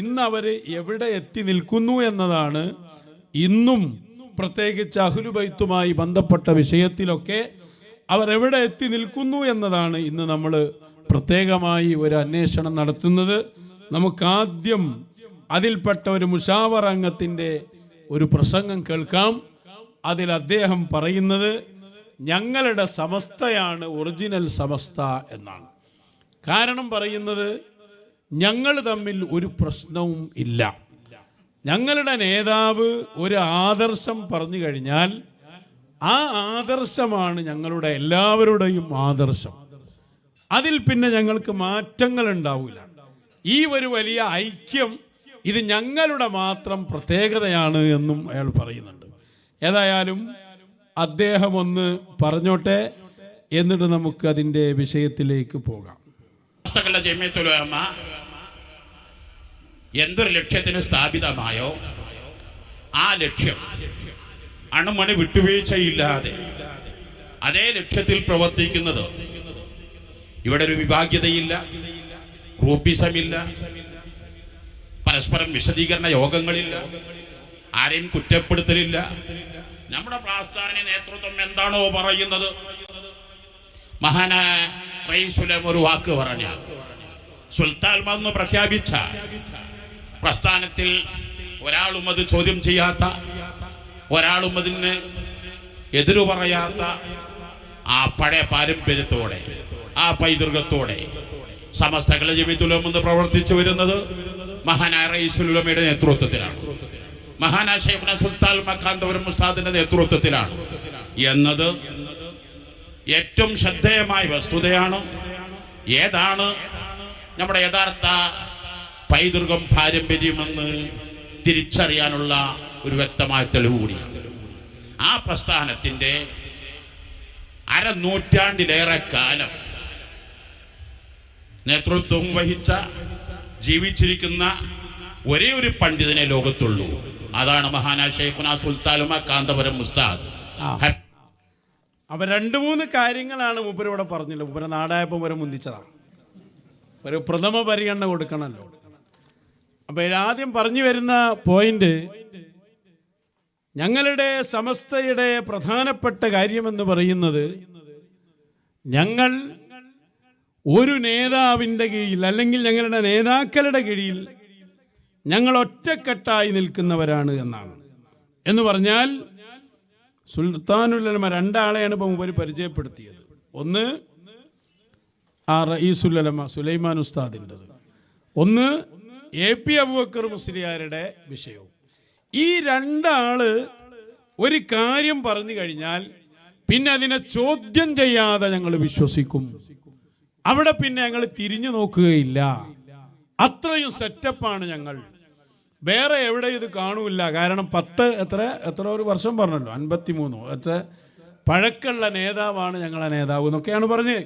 ഇന്ന് അവർ എവിടെ എത്തി നിൽക്കുന്നു എന്നതാണ് ഇന്നും പ്രത്യേകിച്ച് അഹ്ലുബൈത്തുമായി ബന്ധപ്പെട്ട വിഷയത്തിലൊക്കെ അവർ എവിടെ എത്തി നിൽക്കുന്നു എന്നതാണ് ഇന്ന് നമ്മൾ പ്രത്യേകമായി ഒരു അന്വേഷണം നടത്തുന്നത്. നമുക്കാദ്യം അതിൽപ്പെട്ട ഒരു മുശാവറ അംഗത്തിൻ്റെ ഒരു പ്രസംഗം കേൾക്കാം. അതിൽ അദ്ദേഹം പറയുന്നത് ഞങ്ങളുടെ സമസ്തയാണ് ഒറിജിനൽ സമസ്ത എന്നാണ്. കാരണം പറയുന്നത് ഞങ്ങൾ തമ്മിൽ ഒരു പ്രശ്നവും ഇല്ല. ഞങ്ങളുടെ നേതാവ് ഒരു ആദർശം പറഞ്ഞു കഴിഞ്ഞാൽ ആ ആദർശമാണ് ഞങ്ങളുടെ എല്ലാവരുടെയും ആദർശം. അതിൽ പിന്നെ ഞങ്ങൾക്ക് മാറ്റങ്ങൾ ഉണ്ടാവില്ല. ഈ ഒരു വലിയ ഐക്യം ഇത് ഞങ്ങളുടെ മാത്രം പ്രത്യേകതയാണ് എന്നും അയാൾ പറയുന്നുണ്ട്. ഏതായാലും അദ്ദേഹം ഒന്ന് പറഞ്ഞോട്ടെ, എന്നിട്ട് നമുക്ക് അതിൻ്റെ വിഷയത്തിലേക്ക് പോകാം. എന്തൊരു ലക്ഷ്യത്തിന് സ്ഥാപിതമായോ ആ ലക്ഷ്യം അണുമണി വിട്ടുവീഴ്ചയില്ലാതെ അതേ ലക്ഷ്യത്തിൽ പ്രവർത്തിക്കുന്നത്. ഇവിടെ ഒരു വിഭാഗ്യതയില്ല, ഗ്രൂപ്പിസമില്ല, പരസ്പരം വിശദീകരണ യോഗങ്ങളില്ല, ആരെയും കുറ്റപ്പെടുത്തലില്ല. നമ്മുടെ പ്രസ്ഥാന നേതൃത്വം എന്താണോ പറയുന്നത്, മഹാനായ റഈസുലം ഒരു വാക്ക് പറഞ്ഞ സുൽത്താൻ എന്ന് പ്രഖ്യാപിച്ച പ്രസ്ഥാനത്തിൽ ഒരാളും അത് ചോദ്യം ചെയ്യാത്ത, ഒരാളും അതിന് എതിരു പറയാത്ത ആ പഴയ പാരമ്പര്യത്തോടെ, ആ പൈതൃകത്തോടെ സമസ്ത ജമിഅത്തുൽ ഉലമ പ്രവർത്തിച്ചു വരുന്നത് മഹാനായ റഈസുൽ ഉലമയുടെ നേതൃത്വത്തിലാണ്, മഹാനായ ശൈഖുനാ സുൽത്താൻ മക്കാന്തപുരം ഉസ്താദിന്റെ നേതൃത്വത്തിലാണ് എന്നത് ഏറ്റവും ശ്രദ്ധേയമായ വസ്തുതയാണ്. ഏതാണ് നമ്മുടെ യഥാർത്ഥ പൈതൃകം, പാരമ്പര്യമെന്ന് തിരിച്ചറിയാനുള്ള ഒരു വ്യക്തമായ തെളിവ് കൂടിയാണ്. ആ പ്രസ്ഥാനത്തിൻ്റെ അരനൂറ്റാണ്ടിലേറെ കാലം നേതൃത്വം വഹിച്ച, ജീവിച്ചിരിക്കുന്ന ഒരേ ഒരു പണ്ഡിതനെ ലോകത്തുള്ളൂ. അതാണ് മഹാനായ ശൈഖുനാ സുൽത്താൻ മക്കാന്തപുരം ഉസ്താദ്. അപ്പൊ 2-3 കാര്യങ്ങളാണ് മൂപ്പരിവിടെ പറഞ്ഞില്ല. മൂപ്പര നാടായപ്പോൾ വരെ മുന്തിച്ചതാണ്. ഒരു പ്രഥമ പരിഗണന കൊടുക്കണമല്ലോ. അപ്പൊ ആദ്യം പറഞ്ഞു വരുന്ന പോയിന്റ്, ഞങ്ങളുടെ സമസ്തയുടെ പ്രധാനപ്പെട്ട കാര്യമെന്ന് പറയുന്നത് ഞങ്ങൾ ഒരു നേതാവിൻ്റെ കീഴിൽ അല്ലെങ്കിൽ ഞങ്ങളുടെ നേതാക്കളുടെ കീഴിൽ ഞങ്ങൾ ഒറ്റക്കെട്ടായി നിൽക്കുന്നവരാണ് എന്നാണ്. എന്ന് പറഞ്ഞാൽ സുൽത്താനുൽ ഉലമ 2 ആളെയാണ് ഇപ്പോൾ മുമ്പ് പരിചയപ്പെടുത്തിയത്. ഒന്ന് ആ റഈസുൽ ഉലമ സുലൈമാൻ ഉസ്താദിൻ്റെത്, ഒന്ന് AP അബൂബക്കർ മുസ്ലിയാരുടെ വിഷയവും. ഈ 2 ആള് ഒരു കാര്യം പറഞ്ഞു കഴിഞ്ഞാൽ പിന്നെ അതിനെ ചോദ്യം ചെയ്യാതെ ഞങ്ങൾ വിശ്വസിക്കും. അവിടെ പിന്നെ ഞങ്ങൾ തിരിഞ്ഞു നോക്കുകയില്ല. അത്രയും സെറ്റപ്പാണ് ഞങ്ങൾ. വേറെ എവിടെ ഇത് കാണൂല്ല. കാരണം എത്ര ഒരു വർഷം പറഞ്ഞല്ലോ, 53 എത്ര പഴക്കമുള്ള നേതാവാണ് ഞങ്ങളെ നേതാവ് എന്നൊക്കെയാണ് പറഞ്ഞ്.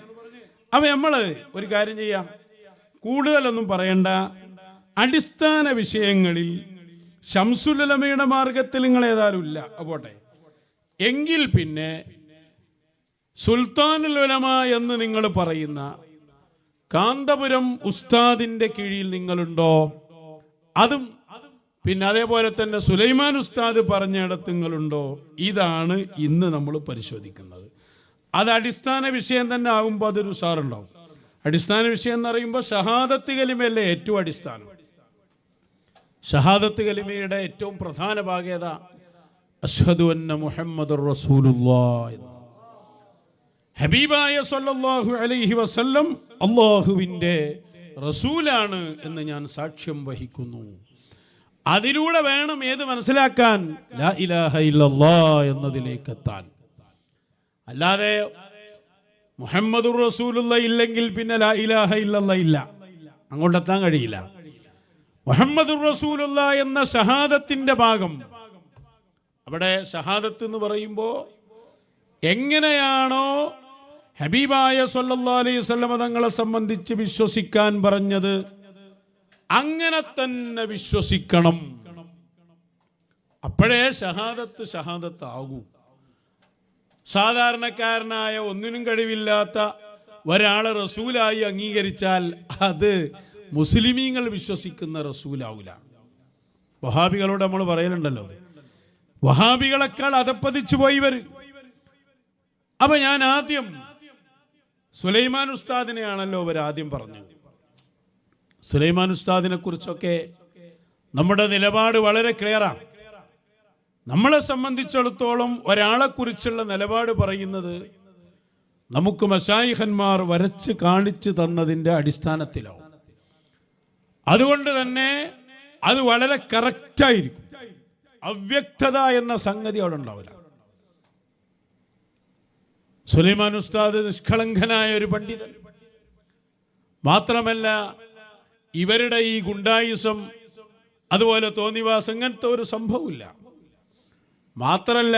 അപ്പം നമ്മൾ ഒരു കാര്യം ചെയ്യാം, കൂടുതലൊന്നും പറയണ്ട. അടിസ്ഥാന വിഷയങ്ങളിൽ ശംസുൽ ഉലമയുടെ മാർഗത്തിൽ നിങ്ങൾ ഏതായാലും ഇല്ല, പോട്ടെ. എങ്കിൽ പിന്നെ സുൽത്താനുൽ ഉലമ എന്ന് നിങ്ങൾ പറയുന്ന കാന്തപുരം ഉസ്താദിന്റെ കീഴിൽ നിങ്ങളുണ്ടോ? അതും പിന്നെ അതേപോലെ തന്നെ സുലൈമാൻ ഉസ്താദ് പറഞ്ഞിടത്ത് നിങ്ങളുണ്ടോ? ഇതാണ് ഇന്ന് നമ്മൾ പരിശോധിക്കുന്നത്. അത് അടിസ്ഥാന വിഷയം തന്നെ ആകുമ്പോൾ അതൊരു ഉഷാറുണ്ടാവും. അടിസ്ഥാന വിഷയം എന്ന് പറയുമ്പോൾ ഷഹാദത്ത് കലിമയല്ലേ ഏറ്റവും അടിസ്ഥാനം. ഷഹാദത്ത് കലിമയുടെ ഏറ്റവും പ്രധാന ഭാഗേത അശ്ഹദു അന്ന മുഹമ്മദുർ റസൂലുള്ളാഹ്. ഹബീബായ സല്ലല്ലാഹു അലൈഹി വസല്ലം അല്ലാഹുവിൻ്റെ റസൂലാണ് എന്ന് ഞാൻ സാക്ഷ്യം വഹിക്കുന്നു. അതിലൂടെ വേണം ഏത് മനസ്സിലാക്കാൻ, ലാ ഇലാഹ ഇല്ലല്ലാഹ് എന്നതിലേക്ക് എത്താൻ. അല്ലാതെ മുഹമ്മദുർ റസൂലുള്ളാഹ് ഇല്ലെങ്കിൽ പിന്നെ ലാ ഇലാഹ ഇല്ലല്ലാഹ് ഇല്ല, അങ്ങോട്ടെത്താൻ കഴിയില്ല. മുഹമ്മദുർ റസൂലുള്ളാഹ് എന്ന ഷഹാദത്തിന്റെ ഭാഗം, അവിടെ ഷഹാദത്ത് എന്ന് പറയുമ്പോൾ എങ്ങനെയാണോ ഹബീബായ സല്ലല്ലാഹു അലൈഹി വസല്ലം തങ്ങളെ സംബന്ധിച്ച് വിശ്വസിക്കാൻ പറഞ്ഞത് അങ്ങനെ തന്നെ വിശ്വസിക്കണം. അപ്പോഴേ ഷഹാദത്ത് ആകൂ. സാധാരണക്കാരനായ ഒന്നിനും കഴിവില്ലാത്ത ഒരാളെ റസൂലായി അംഗീകരിച്ചാൽ അത് മുസ്ലിമീങ്ങൾ വിശ്വസിക്കുന്ന റസൂലാവൂല. വഹാബികളോട് നമ്മൾ പറയലുണ്ടല്ലോ, വഹാബികളെക്കാൾ അധപ്പതിച്ചു പോയി ഇവർ. അപ്പൊ ഞാൻ ആദ്യം സുലൈമാൻ ഉസ്താദിനെയാണല്ലോ ഇവർ ആദ്യം പറഞ്ഞത്. സുലൈമാൻ ഉസ്താദിനെ കുറിച്ചൊക്കെ നമ്മുടെ നിലപാട് വളരെ ക്ലിയറാണ്. നമ്മളെ സംബന്ധിച്ചിടത്തോളം ഒരാളെ കുറിച്ചുള്ള നിലപാട് പറയുന്നത് നമുക്ക് മശായിഖന്മാർ വരച്ച് കാണിച്ചു തന്നതിൻ്റെ അടിസ്ഥാനത്തിലാവും. അതുകൊണ്ട് തന്നെ അത് വളരെ കറക്റ്റായിരിക്കും. അവ്യക്തത എന്ന സംഗതി അവിടെ ഉണ്ടാവില്ല. സുലൈമാൻ ഉസ്താദ് നിഷ്കളങ്കനായ ഒരു പണ്ഡിതൻ മാത്രമല്ല, ഇവരുടെ ഈ ഗുണ്ടായുസം അതുപോലെ തോന്നിവാസം അങ്ങനത്തെ ഒരു സംഭവമില്ല. മാത്രല്ല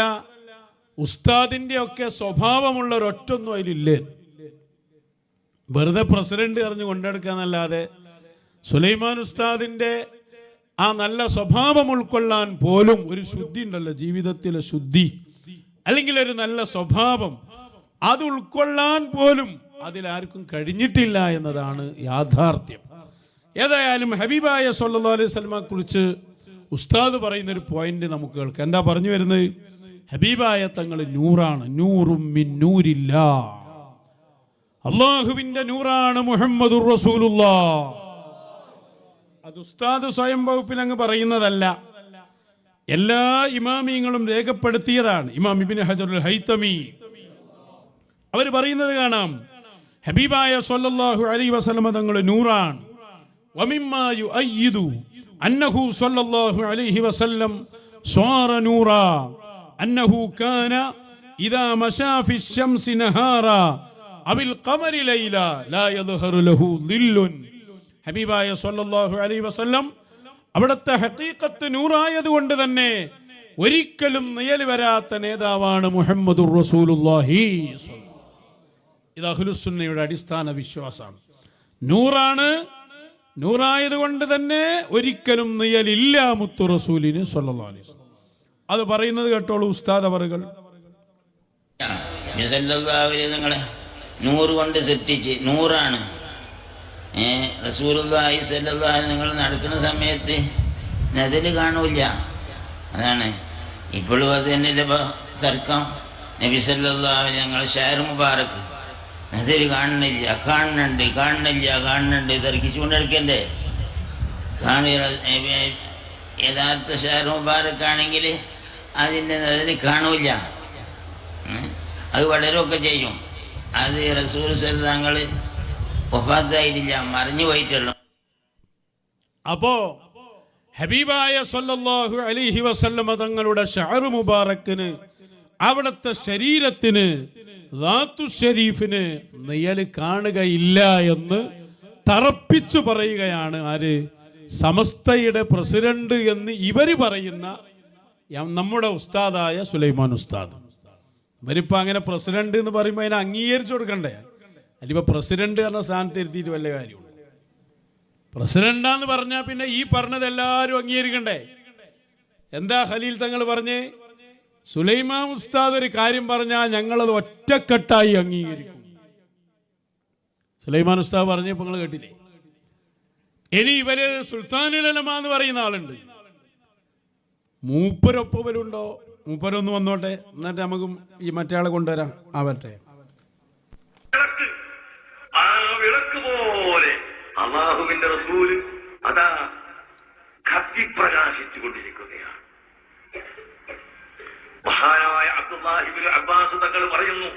ഉസ്താദിന്റെ ഒക്കെ സ്വഭാവമുള്ള ഒരൊറ്റൊന്നും അതിലില്ലേ. വെറുതെ പ്രസിഡന്റ് അറിഞ്ഞു കൊണ്ടെടുക്കാന്നല്ലാതെ സുലൈമാൻ ഉസ്താദിന്റെ ആ നല്ല സ്വഭാവം ഉൾക്കൊള്ളാൻ പോലും ഒരു ശുദ്ധി ഉണ്ടല്ലോ, ജീവിതത്തിലെ ശുദ്ധി അല്ലെങ്കിൽ ഒരു നല്ല സ്വഭാവം, അത് ഉൾക്കൊള്ളാൻ പോലും അതിലാർക്കും കഴിഞ്ഞിട്ടില്ല എന്നതാണ് യാഥാർത്ഥ്യം. ഏതായാലും ഹബീബായ സല്ലല്ലാഹു അലൈഹി വസല്ലമയെ കുറിച്ച് ഉസ്താദ് പറയുന്ന ഒരു പോയിന്റ് നമുക്ക് കേൾക്കാം. എന്താ പറഞ്ഞു വരുന്നത്? ഹബീബായ തങ്ങൾ നൂറാണ്, നൂറും മിൻ നൂരില്ലാ, അള്ളാഹുവിന്റെ നൂറാണ് മുഹമ്മദുർ റസൂലുള്ളാഹ്. അത് ഉസ്താദ് സ്വയം വകുപ്പിൽ അങ്ങ് പറയുന്നതല്ല, എല്ലാ ഇമാമിയങ്ങളും രേഖപ്പെടുത്തിയതാണ്. ഇമാം ഇബ്നു ഹജറുൽ ഹൈതമി അവർ പറയുന്നത് കാണാം, ഹബീബായ സല്ലല്ലാഹു അലൈഹി വസല്ലമ തങ്ങൾ നൂറാണ്. വമിമ്മാ യുഅയ്യിദു അന്നഹു സല്ലല്ലാഹു അലൈഹി വസല്ലം സ്വാറ നൂറാ അന്നഹു കാന ഇദാ മശാ ഫിശ് ശംസി നഹാറാ അബിൽ ഖമരി ലൈല ലാ യദ്ഹറു ലഹു ദില്ലുൻ. ഹബീബായ സല്ലല്ലാഹു അലൈഹി വസല്ലം അവിടുത്തെ ഹഖീഖത്ത് നൂറായതുകൊണ്ട് തന്നെ ഒരിക്കലും നിഴൽ വരാത്ത നേതാവാണ് മുഹമ്മദുർ റസൂലുള്ളാഹി. ഇത് അഹ്ലുസുന്നയുടെ അടിസ്ഥാന വിശ്വാസമാണ്. നൂറാണ്, നൂറായതുകൊണ്ട് തന്നെ ഒരിക്കലും നിഴലില്ല മുത്തു റസൂലിന് സ്വല്ലല്ലാഹു അലൈഹി വസല്ലം. അത് പറയുന്നത് കേട്ടോളൂ ഉസ്താദ് അവറുകൾ. നിങ്ങളെ നൂറ് കൊണ്ട് സൃഷ്ടിച്ച് നൂറാണ്. റസൂലുള്ളാഹി സ്വല്ലല്ലാഹു നിങ്ങൾ നടക്കുന്ന സമയത്ത് നദില് കാണൂല. അതാണ് ഇപ്പോഴും അത് തന്നെയല്ലേ തർക്കം. നബി സല്ലല്ലാഹു ഞങ്ങൾ ഷാർ മുബാറക്ക് നദില് കാണുന്നുണ്ട് തർക്കിച്ചുകൊണ്ടിരിക്കല്ലേ. യഥാർത്ഥ ഷാർ മുബാറക്ക് ആണെങ്കിൽ അതിൻ്റെ നദില് കാണൂല, അത് വളരുമൊക്കെ ചെയ്യും. അത് റസൂൽ തങ്ങൾ വഫാത്തായിട്ടില്ല, മറിഞ്ഞു പോയിട്ടുള്ളൂ. അപ്പോ ഹബീബായ സല്ലല്ലാഹു അലൈഹി വസല്ലമ തങ്ങളുടെ ഷഅർ മുബാറക്കിന്, അവിടുത്തെ ശരീരത്തിന്, ദാത്തു ഷരീഫിന് നിഴൽ കാണുകയില്ല എന്ന് തറപ്പിച്ചു പറയുകയാണ് ആര്? സമസ്തയുടെ പ്രസിഡന്റ് എന്ന് ഇവര് പറയുന്ന നമ്മുടെ ഉസ്താദായ സുലൈമാൻ ഉസ്താദ്. ഇവരിപ്പോ അങ്ങനെ പ്രസിഡന്റ് എന്ന് പറയുമ്പോൾ അതിനെ അംഗീകരിച്ചു കൊടുക്കണ്ടേ? അതിപ്പോ പ്രസിഡന്റ് എന്ന സ്ഥാനത്ത് ഇരുത്തിയിട്ട് വല്ല കാര്യമുണ്ട്? പ്രസിഡന്റാന്ന് പറഞ്ഞാൽ പിന്നെ ഈ പറഞ്ഞത് എല്ലാവരും അംഗീകരിക്കണ്ടേ? എന്താ ഖലീൽ തങ്ങൾ പറഞ്ഞേ? സുലൈമാൻ ഉസ്താദ് ഒരു കാര്യം പറഞ്ഞാൽ ഞങ്ങളത് ഒറ്റക്കെട്ടായി അംഗീകരിക്കും. സുലൈമാൻ ഉസ്താദ് പറഞ്ഞപ്പോ നിങ്ങൾ കേട്ടില്ലേ? ഇനി ഇവര് സുൽത്താനുൽ ഉലമ എന്ന് പറയുന്ന ആളുണ്ട്, മൂപ്പരൊപ്പവരുണ്ടോ? മൂപ്പരൊന്ന് വന്നോട്ടെ, എന്നിട്ട് നമുക്ക് ഈ മറ്റേ ആളെ കൊണ്ടുവരാം. ആവട്ടെ. ആ വിളക്ക് പോലെ അല്ലാഹുവിന്റെ റസൂൽ അതാ കത്തിപ്രകാശിച്ചു കൊണ്ടിരിക്കുകയാണ്. മഹാനായ അബ്ദുല്ലാഹി ഇബ്നു അബ്ബാസ് തങ്ങൾ പറയുന്നു,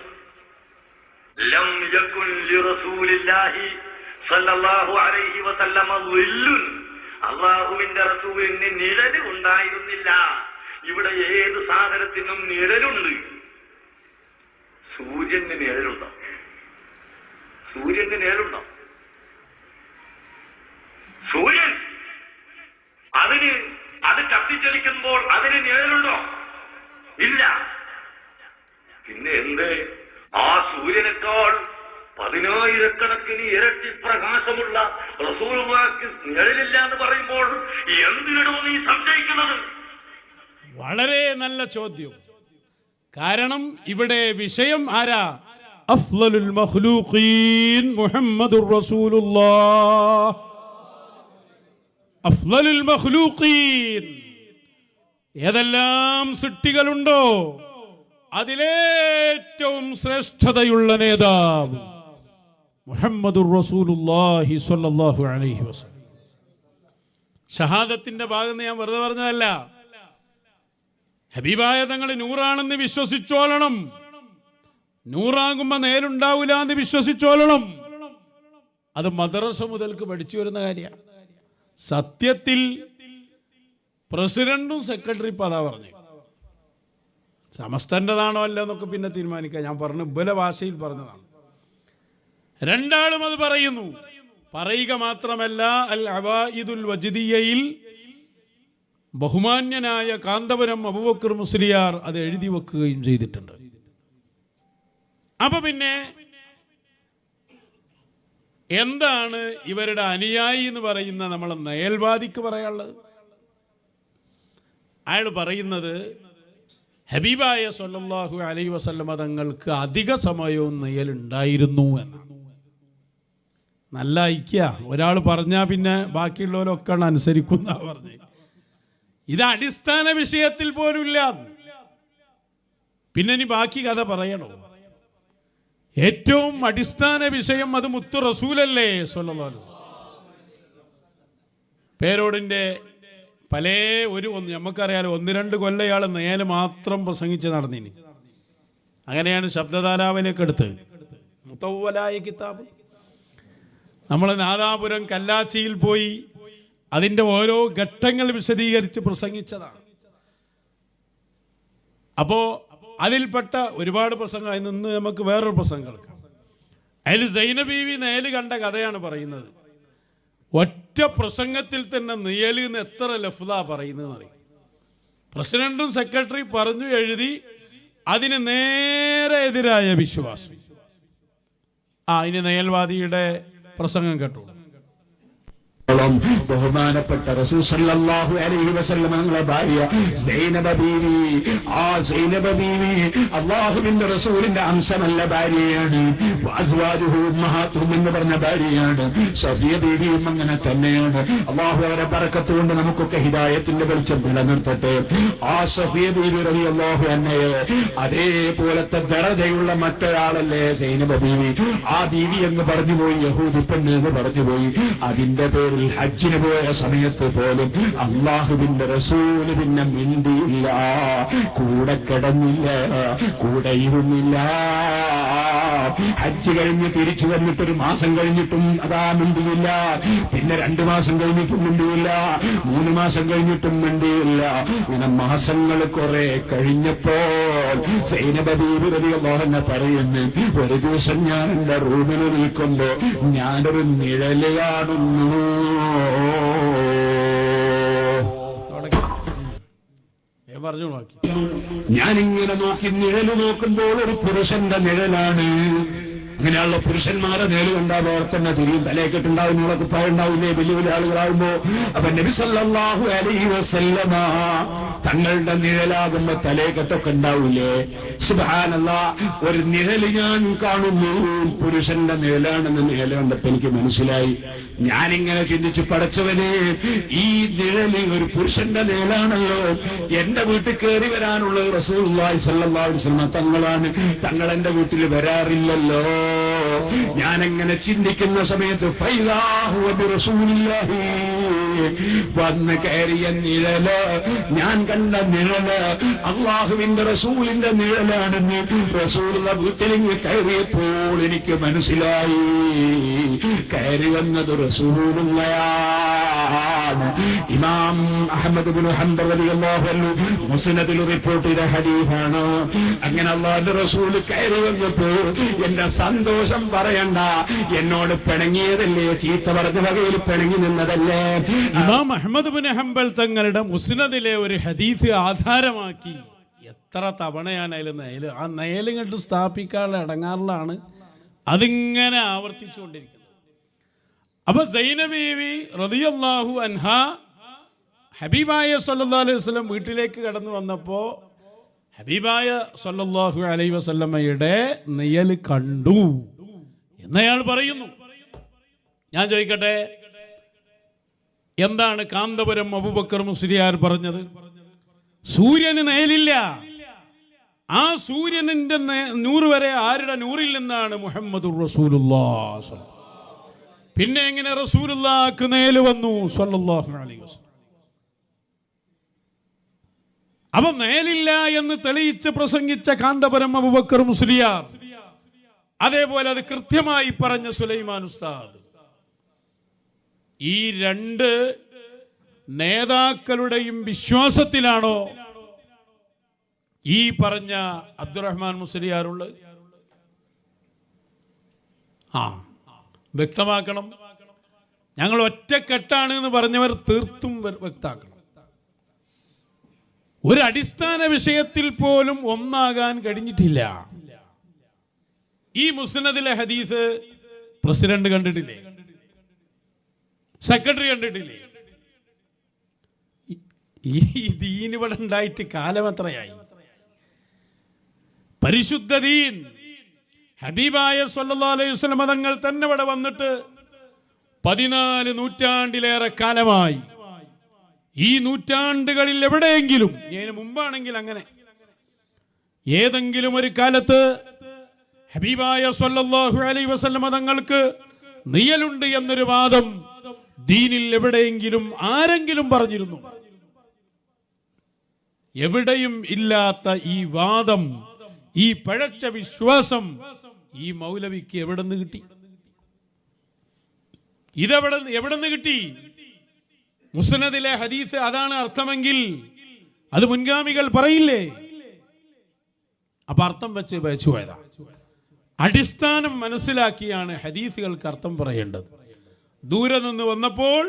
ലം യകുൻ ലിറസൂലില്ലാഹി സല്ലല്ലാഹു അലൈഹി വസല്ലമ ളില്ലുൻ, അല്ലാഹുവിന്റെ റസൂലിന് നിഴല് ഉണ്ടായിരുന്നില്ല. ഇവിടെ ഏത് സാധനത്തിനും നിഴലുണ്ട്. സൂര്യന് നിഴലുണ്ടോ? സൂര്യന് നിഴലുണ്ടോ? സൂര്യൻ അത് കത്തിച്ചൊലിക്കുമ്പോൾ അതിന് നിഴലുണ്ടോ? ഇല്ല. പിന്നെ എന്ത്? ആ സൂര്യനേക്കാൾ 10,000 ഇരട്ടി പ്രകാശമുള്ള റസൂലുള്ളാഹിക്ക് നിഴലില്ല എന്ന് പറയുമ്പോൾ എന്തിനോ നീ സംശയിക്കുന്നത്? വളരെ നല്ല ചോദ്യം. കാരണം ഇവിടെ വിഷയം ആരാ? അഫ്ളലുൽ മഖ്ലൂഖീൻ മുഹമ്മദുർ റസൂലുള്ളാഹ്. അഫ്ളലുൽ മഖ്ലൂഖീൻ, ഏതെല്ലാം സൃഷ്ടികളുണ്ടോ അതിലേറ്റവും ശ്രേഷ്ഠതയുള്ള നേതാവ് മുഹമ്മദുർ റസൂലുള്ളാഹി സ്വല്ലല്ലാഹു അലൈഹി വസല്ലം. ഷഹാദത്തിന്റെ ഭാഗം ഞാൻ വെറുതെ പറഞ്ഞതല്ല. ഹബീബായ തങ്ങൾ നൂറാണെന്ന് വിശ്വസിച്ചോളണം. നൂറാകുമ്പോ നേരുണ്ടാവില്ല എന്ന് വിശ്വസിച്ചോളണം. അത് മദ്രസ മുതൽക്ക് പഠിച്ചു വരുന്ന കാര്യമാണ്. സത്യത്തിൽ പ്രസിഡന്റും സെക്രട്ടറി ഇപ്പം അതാ പറഞ്ഞു. സമസ്തൻ്റെതാണോ അല്ല എന്നൊക്കെ പിന്നെ തീരുമാനിക്കാം. ഞാൻ പറഞ്ഞു ബല ഭാഷയിൽ പറഞ്ഞതാണ്. രണ്ടാളും അത് പറയുന്നു. പറയുക മാത്രമല്ല, അൽ അവായിദുൽ വജ്ദിയയിൽ ബഹുമാന്യനായ കാന്തപുരം അബൂബക്കർ മുസ്ലിയാർ അത് എഴുതി വെക്കുകയും ചെയ്തിട്ടുണ്ട്. അപ്പൊ പിന്നെ എന്താണ് ഇവരുടെ അനുയായി എന്ന് പറയുന്ന നമ്മളെ നയൽവാദിക്ക് പറയാനുള്ളത്? അയാൾ പറയുന്നത് ഹബീബായ സ്വല്ലല്ലാഹു അലൈഹി വസല്ലമ തങ്ങൾക്ക് അധിക സമയവും നെയ്യലുണ്ടായിരുന്നു എന്നാണ്. നല്ല ഐക്യ. ഒരാൾ പറഞ്ഞാൽ പിന്നെ ബാക്കിയുള്ളവരൊക്കെ അനുസരിക്കുന്ന പറഞ്ഞ്. ഇത് അടിസ്ഥാന വിഷയത്തിൽ പോലുമില്ല. പിന്നെ ഇനി ബാക്കി കഥ പറയണോ? ഏറ്റവും അടിസ്ഥാന വിഷയം അത് മുത്തു റസൂലല്ലേ സ്വല്ലല്ലാഹു അലൈഹി വസല്ലം. പേരോടിന്റെ പല നമുക്കറിയാലോ, 1-2 കൊല്ലം ഇയാൾ നേരെ മാത്രം പ്രസംഗിച്ച് നടന്നിനി. അങ്ങനെയാണ് ശബ്ദധാരാവിലേക്ക് എടുത്ത് മുത്തവ്വലായ കിതാബ്. നമ്മൾ നാദാപുരം കല്ലാച്ചിയിൽ പോയി അതിൻ്റെ ഓരോ ഘട്ടങ്ങൾ വിശദീകരിച്ച് പ്രസംഗിച്ചതാണ്. അപ്പോൾ അതിൽപ്പെട്ട ഒരുപാട് പ്രസംഗം നിന്ന് നമുക്ക് വേറൊരു പ്രസംഗം കേൾക്കാം. അതിൽ സൈനബീവി നേല് കണ്ട കഥയാണ് പറയുന്നത്. ഒറ്റ പ്രസംഗത്തിൽ തന്നെ നിയല് എന്ന് എത്ര ലഫ്ദാ പറയുന്നതെന്ന് അറിയും. പ്രസിഡന്റും സെക്രട്ടറി പറഞ്ഞു എഴുതി അതിന് നേരെ എതിരായ വിശ്വാസം. ഇനി നയൽവാദിയുടെ പ്രസംഗം കേട്ടു. ബഹുമാനപ്പെട്ട റസൂൽ സല്ലല്ലാഹു അലൈഹി വസല്ലം തങ്ങളുടെ ഭാര്യ സൈനബ ബീവി. ആ സൈനബ ബീവി അല്ലാഹുവിന്റെ റസൂലിന്റെ അംശമല്ല, ഭാര്യയാണ്. അസ്വാജുഹു ഉമ്മഹാത്തുഹും എന്ന് പറഞ്ഞ ഭാര്യയാണ്. സഫിയ ബീവിയും അങ്ങനെ തന്നെയാണ്. അല്ലാഹു അവരെ ബറക്കത്ത് കൊണ്ട് നമുക്കൊക്കെ ഹിദായത്തിന്റെ വെളിച്ചം നിലനിർത്തട്ടെ. ആ സഫിയ ബീവി റളിയല്ലാഹു അൻഹയെ അതേപോലത്തെ ദറജയുള്ള മറ്റൊരാളല്ലേ സൈനബ ബീവി. ആ ബീവി എന്ന് പറഞ്ഞുപോയി, യഹൂദി പെണ്ണ് എന്ന് പറഞ്ഞുപോയി. അതിന്റെ പേരിൽ ഹജ്ജിന് പോയ സമയത്ത് പോലും അല്ലാഹുവിന്റെ റസൂല് പിന്നെ മിണ്ടിയില്ല, കൂടെ കിടന്നില്ല, കൂടെ ഇരുന്നില്ല. ഹജ്ജ് കഴിഞ്ഞ് തിരിച്ചു വന്നിട്ടൊരു മാസം കഴിഞ്ഞിട്ടും അതാ മിണ്ടിയില്ല. പിന്നെ 2 മാസം കഴിഞ്ഞിട്ടും മിണ്ടിയില്ല. 3 മാസം കഴിഞ്ഞിട്ടും മിണ്ടിയില്ല. ഇങ്ങനെ മാസങ്ങൾ കുറെ കഴിഞ്ഞപ്പോൾ സൈനബ ബീവി റളിയല്ലാഹു അൻഹ പറയുന്നു, ഒരു ദിവസം ഞാൻ എന്റെ റൂമിൽ നിൽക്കുമ്പോ ഞാനൊരു നിഴല് കാണുന്നു. ഞാനിങ്ങനെ നോക്കി നിഴല് നോക്കുമ്പോൾ ഒരു പുരുഷന്റെ നിഴലാണ്. അങ്ങനെയുള്ള പുരുഷന്മാരെ നേര് കണ്ടാൽ വേറെ തന്നെ തിരിയും. തലേക്കെട്ടുണ്ടാവും, നിങ്ങളെ കുപ്പായുണ്ടാവില്ലേ വലിയ വലിയ ആളുകളാകുമ്പോ. അപ്പൊ നബി സല്ലല്ലാഹു അലൈഹി വസല്ലമ തങ്ങളുടെ നിഴലാകുമ്പോ തലേക്കെട്ടൊക്കെ ഉണ്ടാവൂലേ. സുബ്ഹാനല്ലാഹ്, ഒരു നിഴല് ഞാൻ കാണുന്നു, പുരുഷന്റെ നിഴലാണെന്ന് നിഴല് കണ്ടപ്പോ എനിക്ക് മനസ്സിലായി. ഞാനിങ്ങനെ ചിന്തിച്ചു, പടച്ചവനെ, ഈ നിഴല് ഒരു പുരുഷന്റെ നിഴലാണല്ലോ. എന്റെ വീട്ടിൽ കയറി വരാനുള്ളത് റസൂലുള്ളാഹി സ്വല്ലല്ലാഹു അലൈഹി വസല്ലം തങ്ങളാണ്. തങ്ങൾ എന്റെ വീട്ടിൽ വരാറില്ലല്ലോ. ഞാനെങ്ങനെ ചിന്തിക്കുന്ന സമയത്ത് വന്ന് കയറിയ നിഴല്, ഞാൻ കണ്ട നിഴല് അല്ലാഹുവിന്റെ റസൂലിന്റെ നിഴലാണെന്ന് റസൂലുള്ള വീട്ടിലേക്ക് കയറിയപ്പോൾ എനിക്ക് മനസ്സിലായി. കയറി വന്നത് റസൂലുള്ളയാണ്. ഇമാം അഹ്മദ് ഇബ്നു ഹംബൽ റളിയല്ലാഹു അൻഹു മുസ്നദിൽ റിപ്പോർട്ട് ചെയ്ത ഹദീസാണ്. അങ്ങനെ അല്ലാഹുവിന്റെ റസൂൽ കയറി വന്നപ്പോൾ എന്റെ സന്തോഷം പറയണ്ട. എന്നോട് പിണങ്ങിയതല്ലേ, ചീത്ത പറഞ്ഞ വകയിൽ പിണങ്ങി നിന്നതല്ലേ. ഇമാം അഹ്മദ് ഇബ്നു ഹംബൽ തങ്ങളുടെ മുസ്നദിലെ ഒരു ഹദീസ് ആധാരമാക്കി എത്ര തവണയാണ് അതിൽ ആ നയല് കണ്ട് സ്ഥാപിക്കാനുള്ള അടങ്ങാറിലാണ് അതിങ്ങനെ ആവർത്തിച്ചുകൊണ്ടിരിക്കുന്നത്. അപ്പൊ സൈനബ ബീവി റളിയല്ലാഹു അൻഹ ഹബീബായ സല്ലല്ലാഹു അലൈഹി വസല്ലം വീട്ടിലേക്ക് കടന്നു വന്നപ്പോ ഹബീബായ സല്ലല്ലാഹു അലൈഹി വസല്ലമയുടെ നിഴല് കണ്ടു എന്നയാൾ പറയുന്നു. ഞാൻ ചോദിക്കട്ടെ, എന്താണ് കാന്തപുരം അബൂബക്കർ മുസ്ലിയാർ പറഞ്ഞത്? സൂര്യന് നേലില്ല, ആ സൂര്യനിന്റെ നൂറ് വരെ ആരുടെ നൂറിൽ നിന്നാണ്? മുഹമ്മദുർ റസൂലുള്ളാഹ്. പിന്നെ എങ്ങനെ റസൂലുള്ളാഹിക്ക് നേല് വന്നു സ്വല്ലല്ലാഹു അലൈഹി വസല്ലം? അവ നേലില്ല എന്ന് തെളിയിച്ച് പ്രസംഗിച്ച കാന്തപുരം അബൂബക്കർ മുസ്ലിയാർ, അതേപോലെ അത് കൃത്യമായി പറഞ്ഞ സുലൈമാൻ ഉസ്താദ്, ഈ രണ്ട് നേതാക്കളുടെയും വിശ്വാസത്തിലാണോ ഈ പറഞ്ഞ അബ്ദുറഹ്മാൻ മുസ്ലിയാറുള്ളത്? വ്യക്തമാക്കണം. ഞങ്ങൾ ഒറ്റക്കെട്ടാണ് എന്ന് പറഞ്ഞവർ തീർത്തും വ്യക്തമാക്കണം. ഒരു അടിസ്ഥാന വിഷയത്തിൽ പോലും ഒന്നാകാൻ കഴിഞ്ഞിട്ടില്ല. ഈ മുസ്നദിലെ ഹദീസ് പ്രസിഡന്റ് കണ്ടിട്ടില്ലേ? സെക്രട്ടറി കണ്ടിട്ടില്ലേ? ഈ ദീൻ ഇവിടെ ഉണ്ടായിട്ട് കാലം എത്രയായി? പരിശുദ്ധ ദീൻ ഹബീബായ സല്ലല്ലാഹു അലൈഹി വസല്ലം തങ്ങൾ തന്നെ ഇവിടെ വന്നിട്ട് 14 നൂറ്റാണ്ടിലേറെ കാലമായി. ഈ നൂറ്റാണ്ടുകളിൽ എവിടെയെങ്കിലും, ഇതിന് മുമ്പാണെങ്കിൽ അങ്ങനെ, ഏതെങ്കിലും ഒരു കാലത്ത് ഹബീബായ സല്ലല്ലാഹു അലൈഹി വസല്ലം തങ്ങൾക്ക് നിയലുണ്ട് എന്നൊരു വാദം ദീനിൽ എവിടെയെങ്കിലും ആരെങ്കിലും പറഞ്ഞിരുന്നു? എവിടെയും ഇല്ലാത്ത ഈ വാദം, ഈ പഴച്ച വിശ്വാസം ഈ മൗലവിക്ക് എവിടെന്ന് കിട്ടി? എവിടെന്ന് കിട്ടി? മുസ്നദിലെ ഹദീസ് അതാണ് അർത്ഥമെങ്കിൽ അത് മുൻഗാമികൾ പറയില്ലേ? അപ്പൊ അർത്ഥം വെച്ച് വെച്ചു പോയതാ. അടിസ്ഥാനം മനസ്സിലാക്കിയാണ് ഹദീസുകൾക്ക് അർത്ഥം പറയേണ്ടത്. ദൂരെ നിന്ന് വന്നപ്പോൾ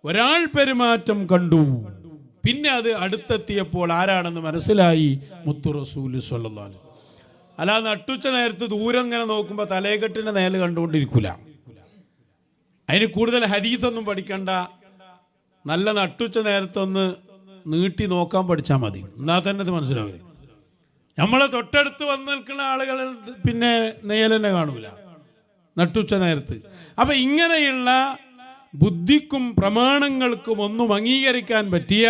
ഒരാൾ പെരുമാറ്റം കണ്ടു, പിന്നെ അത് അടുത്തെത്തിയപ്പോൾ ആരാണെന്ന് മനസ്സിലായി, മുത്തു റസൂല് സ്വല്ലല്ലാഹു അലൈഹി വസല്ലം. അല്ലാതെ നട്ടുച്ച നേരത്ത് ദൂരം ഇങ്ങനെ നോക്കുമ്പോൾ തലേക്കെട്ടിന്റെ നേല് കണ്ടുകൊണ്ടിരിക്കൂല. അതിന് കൂടുതൽ ഹദീസൊന്നും പഠിക്കണ്ട, നല്ല നട്ടുച്ച നേരത്തൊന്ന് നീട്ടി നോക്കാൻ പഠിച്ചാൽ മതി, എന്നാൽ തന്നെ അത് മനസ്സിലാവില്ല. നമ്മളെ തൊട്ടടുത്ത് വന്ന് നിൽക്കുന്ന ആളുകൾ പിന്നെ നെയ്യലെന്നെ കാണൂല നട്ടുച്ച നേരത്ത്. അപ്പൊ ഇങ്ങനെയുള്ള ബുദ്ധിക്കും പ്രമാണങ്ങൾക്കും ഒന്നും അംഗീകരിക്കാൻ പറ്റിയ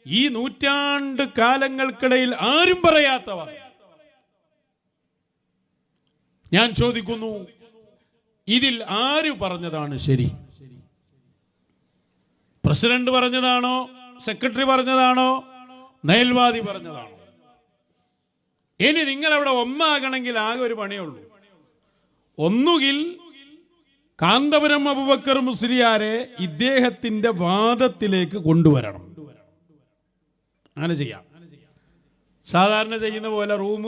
ഈ നൂറ്റാണ്ട് കാലങ്ങൾക്കിടയിൽ ആരും പറയാത്തവർ, ഞാൻ ചോദിക്കുന്നു, ഇതിൽ ആര് പറഞ്ഞതാണ് ശരി? പ്രസിഡന്റ് പറഞ്ഞതാണോ? സെക്രട്ടറി പറഞ്ഞതാണോ? നയൽവാദി പറഞ്ഞതാണോ? ഇനി നിങ്ങളവിടെ ഒന്നാകണമെങ്കിൽ ആകെ ഒരു പണിയുള്ളൂ. ഒന്നുകിൽ കാന്തപുരം അബൂബക്കർ മുസ്ലിയാരെ ഇദ്ദേഹത്തിന്റെ വാദത്തിലേക്ക് കൊണ്ടുവരണം. അങ്ങനെ ചെയ്യാം. സാധാരണ ചെയ്യുന്ന പോലെ റൂം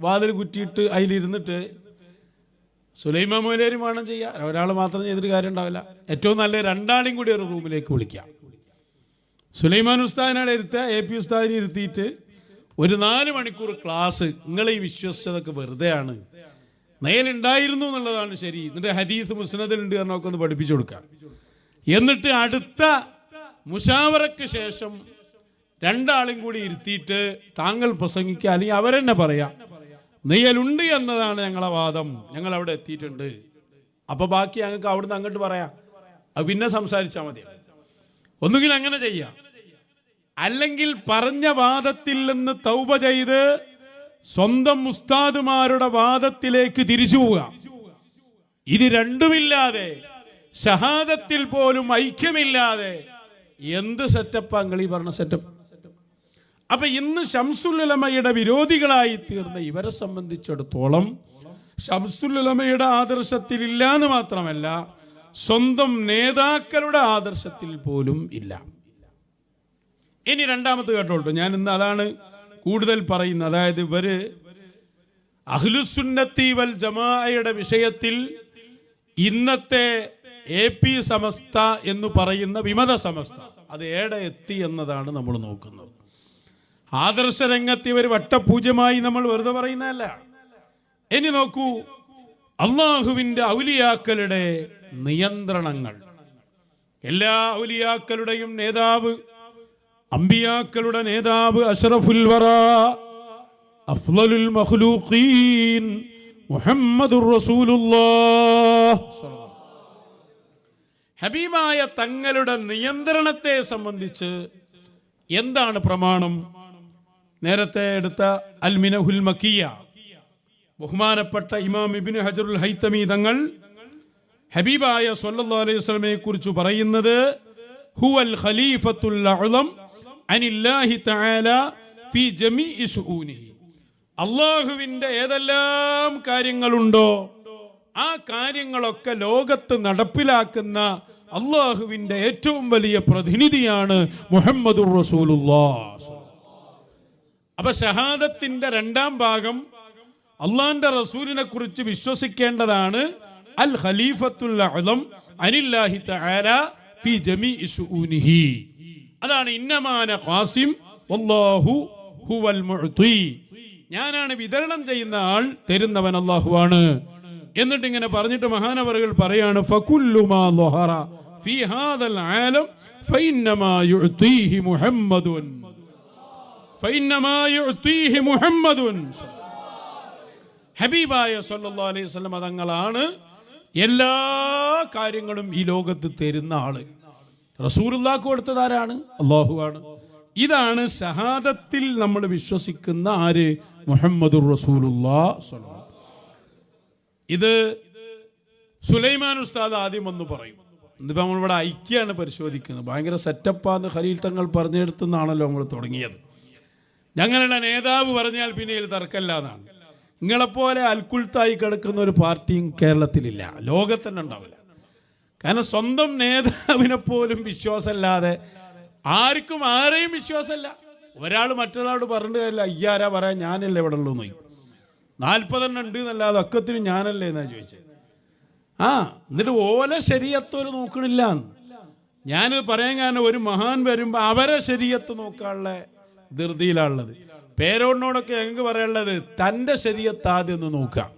വാതിൽ കുറ്റിയിട്ട് അതിലിരുന്നിട്ട് സുലൈമാൻ മൗലവി വേണം ചെയ്യാം. ഒരാൾ മാത്രം ചെയ്തിട്ട് കാര്യം ഉണ്ടാവില്ല. ഏറ്റവും നല്ല രണ്ടാളെയും കൂടി ഒരു റൂമിലേക്ക് വിളിക്കാം. സുലൈമാൻ ഉസ്താദിനെ ഇരുത്തുക, AP ഉസ്താദിനെ ഇരുത്തിയിട്ട് ഒരു 4 മണിക്കൂർ ക്ലാസ്. നിങ്ങൾ ഈ വിശ്വസിച്ചതൊക്കെ വെറുതെയാണ്, നേലുണ്ടായിരുന്നു എന്നുള്ളതാണ് ശരി, എന്നിട്ട് ഹദീസ് മുസ്നദിലുണ്ട് എന്നൊക്കെ ഒന്ന് പഠിപ്പിച്ചു കൊടുക്കാം. എന്നിട്ട് അടുത്ത മുശാവറയ്ക്ക് ശേഷം 2 ആളും കൂടി ഇരുത്തിയിട്ട് താങ്കൾ പ്രസംഗിക്കുക, അല്ലെങ്കിൽ അവരെന്നെ പറയാം നെയ്യലുണ്ട് എന്നതാണ് ഞങ്ങളെ വാദം, ഞങ്ങൾ അവിടെ എത്തിയിട്ടുണ്ട്, അപ്പൊ ബാക്കി ഞങ്ങൾക്ക് അവിടുന്ന് അങ്ങോട്ട് പറയാം, അത് പിന്നെ സംസാരിച്ചാൽ മതി. ഒന്നുകിൽ അങ്ങനെ ചെയ്യാം, അല്ലെങ്കിൽ പറഞ്ഞ വാദത്തിൽ നിന്ന് തൗബ ചെയ്ത് സ്വന്തം ഉസ്താദുമാരുടെ വാദത്തിലേക്ക് തിരിച്ചു പോവുക. ഇത് രണ്ടുമില്ലാതെ, ഷഹാദത്തിൽ പോലും ഐക്യമില്ലാതെ എന്ത് സെറ്റപ്പാ നിങ്ങൾ ഈ പറഞ്ഞ സെറ്റപ്പ്? അപ്പൊ ഇന്ന് ശംസുൽ ഉലമയുടെ വിരോധികളായി തീർന്ന ഇവരെ സംബന്ധിച്ചിടത്തോളം ശംസുൽ ഉലമയുടെ ആദർശത്തിൽ ഇല്ല എന്ന് മാത്രമല്ല, സ്വന്തം നേതാക്കളുടെ ആദർശത്തിൽ പോലും ഇല്ല. ഇനി രണ്ടാമത് കേട്ടോളൂ, ഞാൻ ഇന്ന് അതാണ് കൂടുതൽ പറയുന്നത്. അതായത് ഇവര് അഹ്ലുസുന്നത്തി വൽ ജമാഅയുടെ വിഷയത്തിൽ ഇന്നത്തെ AP സമസ്ത എന്ന് പറയുന്ന വിമത സമസ്ത അത് ഏടെ എത്തി എന്നതാണ് നമ്മൾ നോക്കുന്നത്. ആദർശ രംഗത്ത് ഇവർ വട്ടപൂജ്യമായി നമ്മൾ വെറുതെ പറയുന്നതല്ല. ഇനി നോക്കൂ, അള്ളാഹുവിന്റെ ഔലിയാക്കളുടെ നിയന്ത്രണങ്ങൾ. എല്ലാ ഔലിയാക്കളുടെയും നേതാവ്, അംബിയാക്കളുടെ നേതാവ്, അഷ്റഫുൽ വറാ അഫ്ളലുൽ മഖ്ലൂഖീൻ മുഹമ്മദുർ റസൂലുള്ളാഹ്. ഹബീബായ തങ്ങളുടെ നിയന്ത്രണത്തെ സംബന്ധിച്ച് എന്താണ് പ്രമാണം? നേരത്തെ എടുത്ത അൽ മിനഹുൽ മക്കിയ ബഹുമാനപ്പെട്ട ഇമാം ഇബ്നു ഹജറുൽ ഹൈതമി തങ്ങൾ ഹബീബായ സ്വല്ലല്ലാഹു അലൈഹി വസല്ലമയെ കുറിച്ച് പറയുന്നത് ഹുവൽ ഖലീഫത്തുൽ അഅ്ളം അനില്ലാഹി തആല ഫീ ജമീഇ ശുഊനിഹി. അല്ലാഹുവിന്റെ ഏതെല്ലാം കാര്യങ്ങളുണ്ടോ ആ കാര്യങ്ങളൊക്കെ ലോകത്ത് നടപ്പിലാക്കുന്ന അല്ലാഹുവിന്റെ ഏറ്റവും വലിയ പ്രതിനിധിയാണ് മുഹമ്മദുർ റസൂലുള്ളാഹ്. അപ്പൊ ഷഹാദത്തിന്റെ രണ്ടാം ഭാഗം അള്ളാന്റെ റസൂലിനെ കുറിച്ച് വിശ്വസിക്കേണ്ടതാണ്. അൽ ഖലീഫത്തുൽ അഅ്ളം അനില്ലാഹി തആല ഫീ ജമീഇ ശുഊനിഹി. അതാണ് ഇന്നമാന ഖാസിം വല്ലാഹു ഹുവൽ മുഅ്തി. ഞാനാണ് വിതരണം ചെയ്യുന്ന ആൾ, തരുന്നവൻ അല്ലാഹുവാണ്. എന്നിട്ട് ഇങ്ങനെ പറഞ്ഞിട്ട് മഹാനവറുകൾ പറയാണ് ഫകുല്ലു മാ ളഹറ ഫീ ഹാദൽ ആലം ഫഇന്നമാ യുഅ്തീഹി മുഹമ്മദുൻ ഫഇന്നമാ യുഅ്തീഹി മുഹമ്മദുൻ. ഹബീബായ സല്ലല്ലാഹു അലൈഹി വസല്ലം തങ്ങളാണ് എല്ലാ കാര്യങ്ങളും ഈ ലോകത്ത് തരുന്ന ആള്. റസൂലുള്ളാഹിക്ക് കൊടുത്തത് ആരാണ്? അല്ലാഹുവാണ്. ഇതാണ് ഷഹാദത്തിൽ നമ്മൾ വിശ്വസിക്കുന്ന ആര്? മുഹമ്മദുർ റസൂലുള്ളാഹ്. ഇത് സുലൈമാൻ ഉസ്താദ് ആദ്യം ഒന്ന് പറയും. ഇന്നിപ്പോൾ നമ്മളിവിടെ ഐക്യാണ് പരിശോധിക്കുന്നത്. ഭയങ്കര സെറ്റപ്പാന്ന് ഖലീൽ തങ്ങൾ പറഞ്ഞെടുത്തുനിന്നാണല്ലോ നമ്മൾ തുടങ്ങിയത്. ഞങ്ങളുടെ നേതാവ് പറഞ്ഞാൽ പിന്നെ ഇതിൽ തർക്കമില്ല എന്നാണ്. നിങ്ങളെപ്പോലെ അൽക്കുൽത്തായി കിടക്കുന്ന ഒരു പാർട്ടിയും കേരളത്തിലില്ല, ലോകത്തന്നെ ഉണ്ടാവില്ല. കാരണം സ്വന്തം നേതാവിനെ പോലും വിശ്വാസമല്ലാതെ ആർക്കും ആരെയും വിശ്വാസമല്ല. ഒരാൾ മറ്റൊരാളോട് പറഞ്ഞിട്ട് കാര്യമില്ല. അയ്യാരാ പറയാൻ, ഞാനല്ലേ ഇവിടെ ഉള്ളൂ നോക്കി 40 ഉണ്ട് എന്നല്ലാതെ ഒക്കത്തിനും ഞാനല്ലേ എന്നാ ചോദിച്ചത്. എന്നിട്ട് ഓല ശരീഅത്തോല് നോക്കണില്ല. ഞാനിത് പറയാൻ കാരണം ഒരു മഹാൻ വരുമ്പോൾ അവരെ ശരീഅത്ത് നോക്കാനുള്ള ധൃതിയിലാണുള്ളത്. പേരോടിനോടൊക്കെ ഞങ്ങൾക്ക് പറയാനുള്ളത് തൻ്റെ ശരീഅത്ത് ആദ്യം ഒന്ന് നോക്കാം.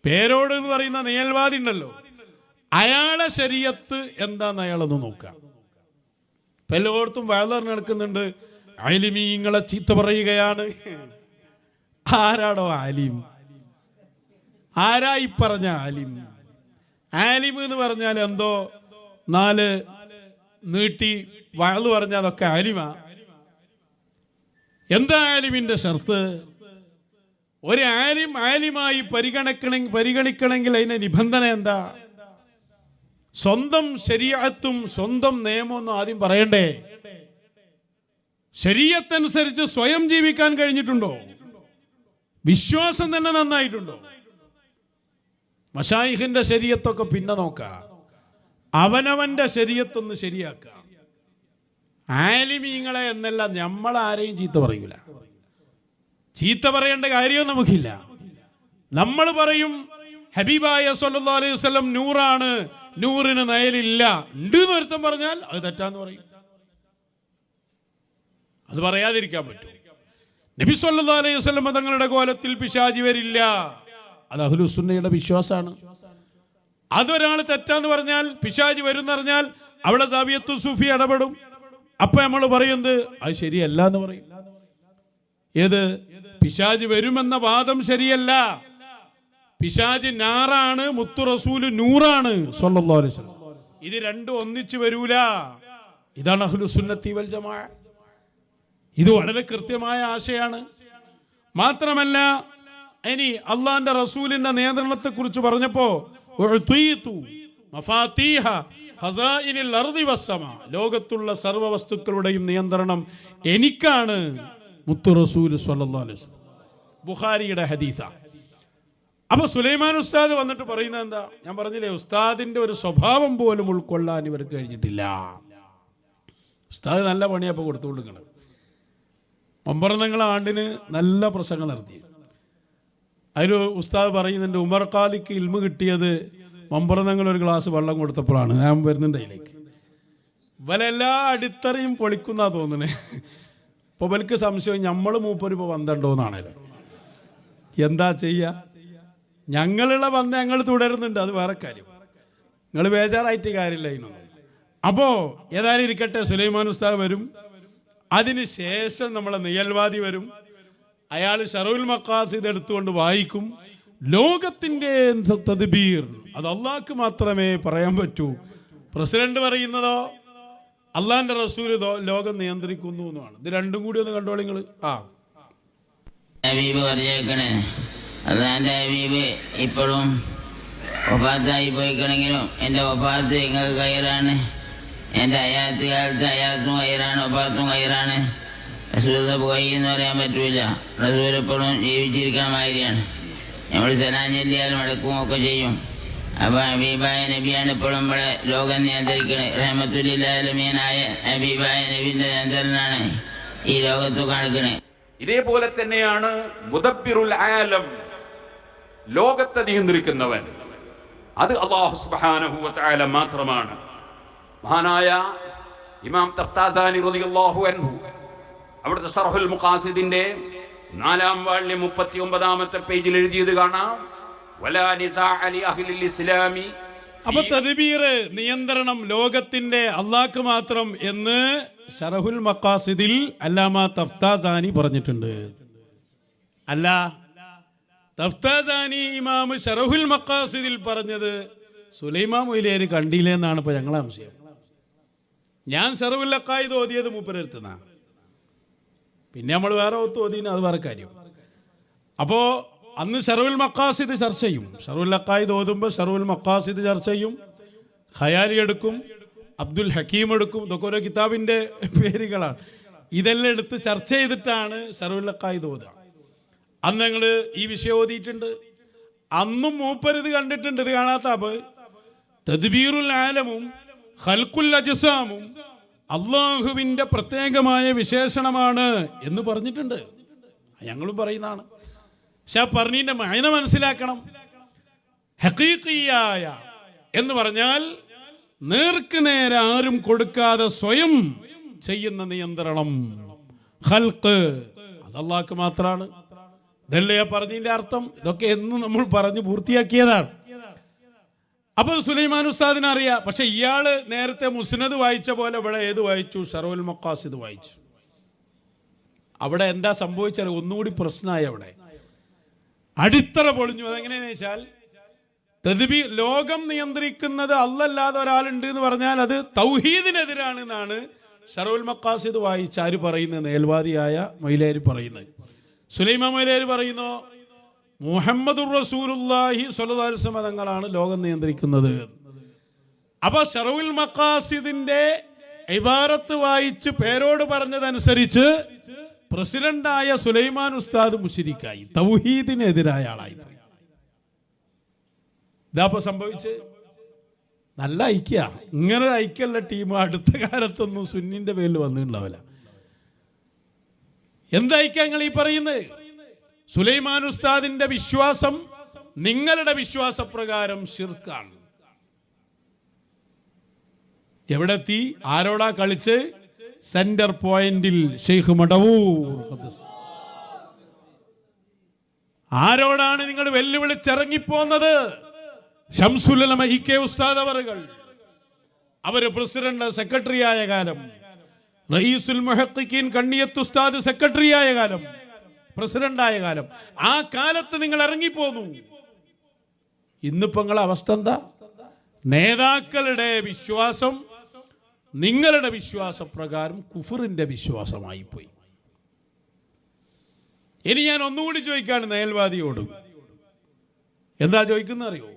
പേരോട് എന്ന് പറയുന്ന നിയൽവാദി ഉണ്ടല്ലോ, അയാളെ ശരീഅത്ത് എന്താന്ന് അയാളൊന്ന് നോക്കാം. എല്ലായിടത്തും വയലറിന് നടക്കുന്നുണ്ട്, ആലിമീങ്ങളെ ചീത്ത പറയുകയാണ്. ആരാടോ ആലിം? ആരായി പറഞ്ഞ ആലിം? ആലിം എന്ന് പറഞ്ഞാൽ എന്തോ 4 നീട്ടി വയല് പറഞ്ഞാൽ അതൊക്കെ ആലിമാ? എന്താ ആലിമിന്റെ ഷർത്ത്? ഒരു ആലിം ആലിമായി പരിഗണിക്കണമെങ്കിൽ അതിന്റെ നിബന്ധന എന്താ? സ്വന്തം ശരീഅത്തും സ്വന്തം നിയമമൊന്നും ആദ്യം പറയണ്ടേ? ശരീഅത്തനുസരിച്ച് സ്വയം ജീവിക്കാൻ കഴിഞ്ഞിട്ടുണ്ടോ? വിശ്വാസം തന്നെ നന്നായിട്ടുണ്ടോ? മശായിഖിന്റെ ശരീഅത്തൊക്കെ പിന്നെ നോക്കാം. അവനവന്റെ ശരീഅത്തൊന്ന് ശരിയാക്കാം. ആലിമീങ്ങളെ എന്നല്ല, നമ്മളാരെയും ചീത്ത പറയൂല. ചീത്ത പറയേണ്ട കാര്യവും നമുക്കില്ല. നമ്മൾ പറയും ഹബീബായ സല്ലല്ലാഹു അലൈഹി വസല്ലം നൂറാണ്, നൂറിന് നയലില്ല. ഉണ്ട് എന്ന് ഒരുത്തം പറഞ്ഞാൽ അത് തെറ്റാന്ന് പറയും. അത് പറയാതിരിക്കാൻ പറ്റും. നബി സല്ലല്ലാഹു അലൈഹി വസല്ലം തങ്ങളുടെ കോലത്തിൽ പിശാചി വരില്ല. അത് അഹ്ലുസുന്നയുടെ വിശ്വാസമാണ്. അതൊരാൾ തെറ്റാന്ന് പറഞ്ഞാൽ പിശാചി വരും എന്ന് പറഞ്ഞാൽ അവിടെ സാബിയത്തു സൂഫി ഇടപെടും. അപ്പൊ നമ്മൾ പറയുന്നത് അത് ശരിയല്ല എന്ന് പറയും. ഏത്? പിശാചി വരുമെന്ന വാദം ശരിയല്ല. പിശാചി നാറാണ്, മുത്തു റസൂല് നൂറാണ് സല്ലല്ലാഹു അലൈഹി വസല്ലം. ഇത് രണ്ടും ഒന്നിച്ചു വരൂല. ഇതാണ് അഹ്ലുസുന്നത്തി വൽ ജമാഅ. ഇത് വളരെ കൃത്യമായ ആശയാണ്. മാത്രമല്ല, ഇനി അള്ളാന്റെ റസൂലിന്റെ നിയന്ത്രണത്തെ കുറിച്ച് പറഞ്ഞപ്പോ ലോകത്തുള്ള സർവ്വ വസ്തുക്കളുടെയും നിയന്ത്രണം എനിക്കാണ് മുത്തു റസൂൽ സ്വല്ലല്ലാഹു അലൈഹി വസല്ലം. ബുഖാരിയുടെ ഹദീസാ. അപ്പൊ സുലൈമാൻ ഉസ്താദ് വന്നിട്ട് പറയുന്നത് എന്താ? ഞാൻ പറഞ്ഞില്ലേ, ഉസ്താദിന്റെ ഒരു സ്വഭാവം പോലും ഉൾക്കൊള്ളാൻ ഇവർക്ക് കഴിഞ്ഞിട്ടില്ല. ഉസ്താദ് നല്ല പണിയപ്പോ കൊടുത്തുകൊടുക്കണം. ഒമ്പറന്നങ്ങളെ ആണ്ടിന് നല്ല പ്രസംഗം നടത്തി. അതിൽ ഉസ്താദ് പറയുന്നുണ്ട്, ഉമർ ഖാദിക്ക് ഇൽമു കിട്ടിയത് മമ്പറന്നങ്ങൾ ഒരു ഗ്ലാസ് വെള്ളം കൊടുത്തപ്പോഴാണ്. ഞാൻ വരുന്നുണ്ട് അതിലേക്ക്. ഇവലെല്ലാ അടിത്തറയും പൊളിക്കുന്ന തോന്നണേ. ഇപ്പൊ ഇവർക്ക് സംശയം നമ്മൾ മൂപ്പര് ഇപ്പൊ വന്നിട്ടുണ്ടോന്നാണല്ലോ. എന്താ ചെയ്യുക? ഞങ്ങളുള്ള ബന്ധം ഞങ്ങൾ തുടരുന്നുണ്ട്, അത് വേറെ കാര്യം. നിങ്ങൾ ബേജാറായിട്ട് കാര്യമില്ല അതിനൊന്നും. അപ്പോ ഏതായാലും ഇരിക്കട്ടെ, സുലൈമാൻ ഉസ്താദ് വരും. അതിനുശേഷം നമ്മളെ നിയൽവാദി വരും. അയാൾ ശറഉൽ മഖാസിദ് എടുത്തുകൊണ്ട് വായിക്കും. ലോകത്തിന്റെ തദ്ബീർ അത് അള്ളാഹ്ക്ക് മാത്രമേ പറയാൻ പറ്റൂ. പ്രസിഡന്റ് പറയുന്നതോ അള്ളാന്റെ റസൂല് ലോകം നിയന്ത്രിക്കുന്നു എന്നാണ്. ഇത് രണ്ടും കൂടി ഒന്ന് കണ്ടോളി നിങ്ങൾ. ഹബീബ് പറഞ്ഞേക്കണേ, അള്ളാന്റെ ഹബീബ് ഇപ്പോഴും വഫാത്തായി പോയിക്കണെങ്കിലും എൻ്റെ വഫാത്ത് നിങ്ങൾക്ക് കയറാണ്, എൻ്റെ അയാത്ത് കാലത്ത് അയാത്തും കയറാണ്, വഫാത്തും കയറാണ്. റസൂല് പോയി എന്ന് പറയാൻ പറ്റൂല. റസൂൽ എപ്പോഴും ജീവിച്ചിരിക്കണ മാതിരിയാണ്. നമ്മൾ സലാം ചൊല്ലിയാലും അടക്കും ഒക്കെ ചെയ്യും. അപ്പോൾ ഹബീബായ നബിയാണ് ഇപ്പോഴും ഇവിടെ ലോകം നിയന്ത്രിക്കുന്നത്. റഹ്മത്തുൽ ആലമീനായ ഹബീബായ നബിൻ്റെ നിയന്ത്രണമാണ് ഈ ലോകത്ത് കാണിക്കുന്നത്. ഇതേപോലെ തന്നെയാണ് മുദബ്ബിറുൽ ആലം, ലോകത്തെ നിയന്ത്രിക്കുന്നവൻ. അത് അല്ലാഹു സുബ്ഹാനഹു വ തആല മാത്രമാണ്. മഹാനായ ഇമാം തഖ്താസാനി റളിയല്ലാഹു അൻഹു അവിടുത്തെ സർഹുൽ മുഖാസിദിന്റെ 4-ാം വാള്യം 39-ാമത്തെ പേജിൽ എഴുതിയത് കാണാം. വലാ നിസാഅ ലി അഹ്ലിൽ ഇസ്ലാമി. അപ്പൊ തദ്ബീർ, നിയന്ത്രണം ലോകത്തിന്റെ അള്ളാഹ്ക്ക് മാത്രം എന്ന് ശറഹുൽ മഖാസിദിൽ അല്ലാമ തഫ്താസാനി പറഞ്ഞിട്ടുണ്ട്. അല്ല, തഫ്താസാനി ഇമാം ശറഹുൽ മഖാസിദിൽ പറഞ്ഞത് സുലൈമാൻ മൊയ്ലിയാർ കണ്ടില്ലേ എന്നാണ് ഇപ്പൊ ഞങ്ങളെ സംശയം. ഞാൻ ശറഹുൽ അഖായിദ് ഓതിയത് മൂപ്പരെടുത്തുന്നാണ്, പിന്നെ നമ്മൾ വേറെ ഒത്ത് ഓതിന് അത് വേറെ കാര്യം. അപ്പോ അന്ന് ശറഹുൽ മഖാസിദ് ചർച്ച ചെയ്യും. ശറഹുൽ അഖായിദ് ഓതുമ്പോൾ ശറഹുൽ മഖാസിദ് ചർച്ച ചെയ്യും, ഖയാലി എടുക്കും, അബ്ദുൽ ഹക്കീം എടുക്കും. ഇതൊക്കെ ഓരോ കിതാബിന്റെ പേരുകളാണ്. ഇതെല്ലാം എടുത്ത് ചർച്ച ചെയ്തിട്ടാണ് ശറഹുൽ അഖായിദ് ഓതുക. അന്ന് ഞങ്ങൾ ഈ വിഷയം ഓതിയിട്ടുണ്ട്. അന്നും മൂപ്പരിത് കണ്ടിട്ടുണ്ട്. ഇത് കാണാത്ത തദ്ബീറുൽ ആലമും ഖൽഖുൽ അജ്സാമും അള്ളാഹുവിന്റെ പ്രത്യേകമായ വിശേഷണമാണ് എന്ന് പറഞ്ഞിട്ടുണ്ട്. ഞങ്ങളും പറയുന്നതാണ്. പക്ഷെ പറഞ്ഞതിന്റെ മഅന മനസ്സിലാക്കണം. ഹഖീഖിയായ എന്ന് പറഞ്ഞാൽ നേർക്ക് നേരെ ആരും കൊടുക്കാതെ സ്വയം ചെയ്യുന്ന നിയന്ത്രണം. ഖൽഖ് അത് അല്ലാഹുക്ക് മാത്രമാണ്. ഇതല്ലേ പറഞ്ഞതിന്റെ അർത്ഥം. ഇതൊക്കെ എന്ന് നമ്മൾ പറഞ്ഞു പൂർത്തിയാക്കിയതാണ്. അപ്പോൾ സുലൈമാൻ ഉസ്താദിനെ അറിയാം. പക്ഷെ ഇയാള് നേരത്തെ മുസ്നദ് വായിച്ച പോലെ ഇവിടെ ഏത് വായിച്ചു? ശറഹുൽ മഖാസിദ് വായിച്ചു. അവിടെ എന്താ സംഭവിച്ചാൽ ഒന്നുകൂടി പ്രശ്നമായി. അവിടെ അടിത്തറ പൊളിഞ്ഞു. അതെങ്ങനെയാന്ന് വെച്ചാൽ തദ്ബീർ, ലോകം നിയന്ത്രിക്കുന്നത് അല്ലാതെ ഒരാളുണ്ട് എന്ന് പറഞ്ഞാൽ അത് തൗഹീദിനെതിരാണ് എന്നാണ് ശറഹുൽ മഖാസിദ് വായിച്ച ആര് പറയുന്നത്? മേൽവാദിയായ മൊയ്ലിയാർ പറയുന്നത്. സുലൈമാൻ മൊയ്ലിയാർ പറയുന്നു മുഹമ്മദുർ റസൂലുള്ളാഹി സ്വല്ലല്ലാഹു അലൈഹി വസല്ലം തങ്ങളാണ് ലോകം നിയന്ത്രിക്കുന്നത്. അപ്പൊ ശറഹുൽ മഖാസിദിന്റെ ഇബാറത്ത് വായിച്ച് പേരോട് പറഞ്ഞതനുസരിച്ച് പ്രസിഡന്റായ സുലൈമാൻ ഉസ്താദ് മുശ്രിക്കായി, തൗഹീദിനെതിരായ ആളായി. ഇതാപ്പോ സംഭവിച്ച് നല്ല ഐക്യ. ഇങ്ങനെ ഒരു ഐക്യമുള്ള ടീം അടുത്ത കാലത്തൊന്നും സുന്നിന്റെ പേരിൽ വന്നിട്ടുണ്ടാവില്ല. എന്താ ഐക്യ നിങ്ങൾ ഈ പറയുന്നത്? സുലൈമാൻ ഉസ്താദിന്റെ വിശ്വാസം നിങ്ങളുടെ വിശ്വാസപ്രകാരം ശിർക്കാണ്. എവിടെ എത്തി? ആരോടാ കളിച്ച്? സെന്റർ പോയിന്റിൽ ഷെയ്ഖ് മടവൂർ. ആരോടാണ് നിങ്ങൾ വെല്ലുവിളിച്ചിറങ്ങിപ്പോന്നത്? ശംസുൽ ഉലമ ഇ കെ ഉസ്താദ് അവറുകൾ, അവര് പ്രസിഡന്റ് സെക്രട്ടറി ആയ കാലം, റഈസുൽ മുഹഖ്ഖിഖീൻ കണ്ണിയത്ത് ഉസ്താദ് സെക്രട്ടറി ആയ കാലം, പ്രസിഡന്റ് ആയ കാലം, ആ കാലത്ത് നിങ്ങൾ ഇറങ്ങിപ്പോന്നു. ഇന്നിപ്പോ നിങ്ങളെ അവസ്ഥ എന്താ? നേതാക്കളുടെ വിശ്വാസം നിങ്ങളുടെ വിശ്വാസപ്രകാരം കുഫറിന്റെ വിശ്വാസമായി പോയി. ഇനി ഞാൻ ഒന്നുകൂടി ചോദിക്കാണ് നേൽവാദിയോട്. എന്താ ചോദിക്കുന്ന അറിയോ?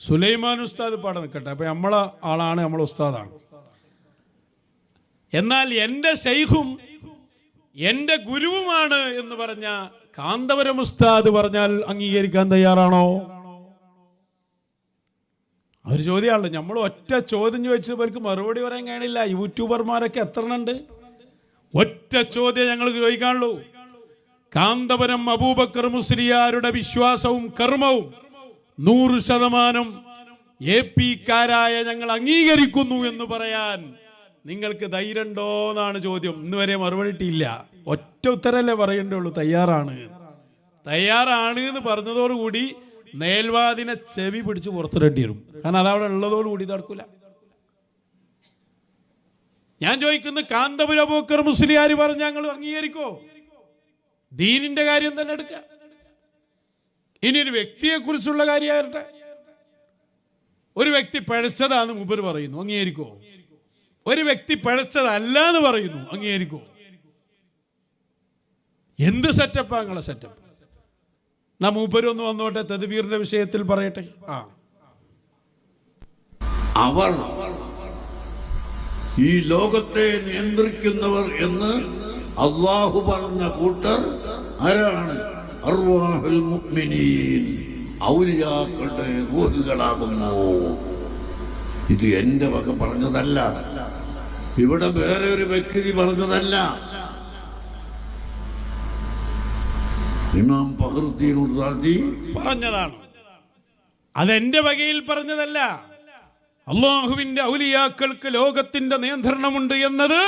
സുലൈമാൻ ഉസ്താദ് പാടെ നിൽക്കട്ടെ, അപ്പൊ നമ്മളെ ആളാണ്, നമ്മളെ ഉസ്താദാണ്. എന്നാൽ എൻ്റെ ശൈഖും എൻ്റെ ഗുരുവുമാണ് എന്ന് പറഞ്ഞ കാന്തപുരം ഉസ്താദ് പറഞ്ഞാൽ അംഗീകരിക്കാൻ തയ്യാറാണോ? ഒരു ചോദ്യമാണല്ലോ. നമ്മൾ ഒറ്റ ചോദ്യം ചോദിച്ചവർക്ക് മറുപടി പറയാൻ കാണില്ല. യൂട്യൂബർമാരൊക്കെ എത്ര ഉണ്ട്? ഒറ്റ ചോദ്യം ഞങ്ങൾക്ക് ചോദിക്കാനുള്ളൂ. കാന്തപുരം അബൂബക്കർ മുസ്ലിയാരുടെ വിശ്വാസവും കർമ്മവും 100% AP-ക്കാരായ ഞങ്ങൾ അംഗീകരിക്കുന്നു എന്ന് പറയാൻ നിങ്ങൾക്ക് ധൈര്യമുണ്ടോ എന്നാണ് ചോദ്യം. ഇന്ന് വരെ മറുപടി ഇട്ടില്ല. ഒറ്റ ഉത്തരല്ലേ പറയേണ്ടുള്ളൂ, തയ്യാറാണ്. തയ്യാറാണ് എന്ന് പറഞ്ഞതോടുകൂടി നേൽവാദിനെ ചെവി പിടിച്ച് പുറത്തിടേണ്ടി വരും. കാരണം അതവിടെ ഉള്ളതോടുകൂടി നടക്കൂല. ഞാൻ ചോദിക്കുന്നു, കാന്തപുരം അബൂബക്കർ മുസ്ലിയാർ പറഞ്ഞ് ഞങ്ങൾ അംഗീകരിക്കോ? ദീനിന്റെ കാര്യം തന്നെ എടുക്കുക. ഇനി ഒരു വ്യക്തിയെ കുറിച്ചുള്ള കാര്യമാകട്ടെ, ഒരു വ്യക്തി പഴച്ചതാന്ന് മൂപ്പര് പറയുന്നു, അംഗീകരിക്കോ? ഒരു വ്യക്തി പഴച്ചതല്ല എന്ന് പറയുന്നു, അംഗീകരിക്കോ? എന്ത് സെറ്റപ്പാ നിങ്ങളെ സെറ്റപ്പ്? നാ മൂപ്പര് ഒന്ന് വന്നോട്ടെ, തദ്ബീറിന്റെ വിഷയത്തിൽ പറയട്ടെ. അവർ ഈ ലോകത്തെ നിയന്ത്രിക്കുന്നവർ എന്ന് അള്ളാഹു പറഞ്ഞ കൂട്ടർ ആരാണ്? അർവാഹുൽ മുഅ്മിനീൻ, ഔലിയാക്കളുടെ റൂഹുകളാകുന്നു. ഇത് എന്റെ വക പറഞ്ഞതല്ല, ഇവിടെ വേറെ ഒരു വ്യക്തി പറഞ്ഞതല്ല. ഇമാം ഫഖറുദ്ദീൻ റാസി പറഞ്ഞതാണ്. അതെന്റെ വകയിൽ പറഞ്ഞതല്ല. അള്ളാഹുവിന്റെ ഔലിയാക്കൾക്ക് ലോകത്തിന്റെ നിയന്ത്രണമുണ്ട് എന്നത്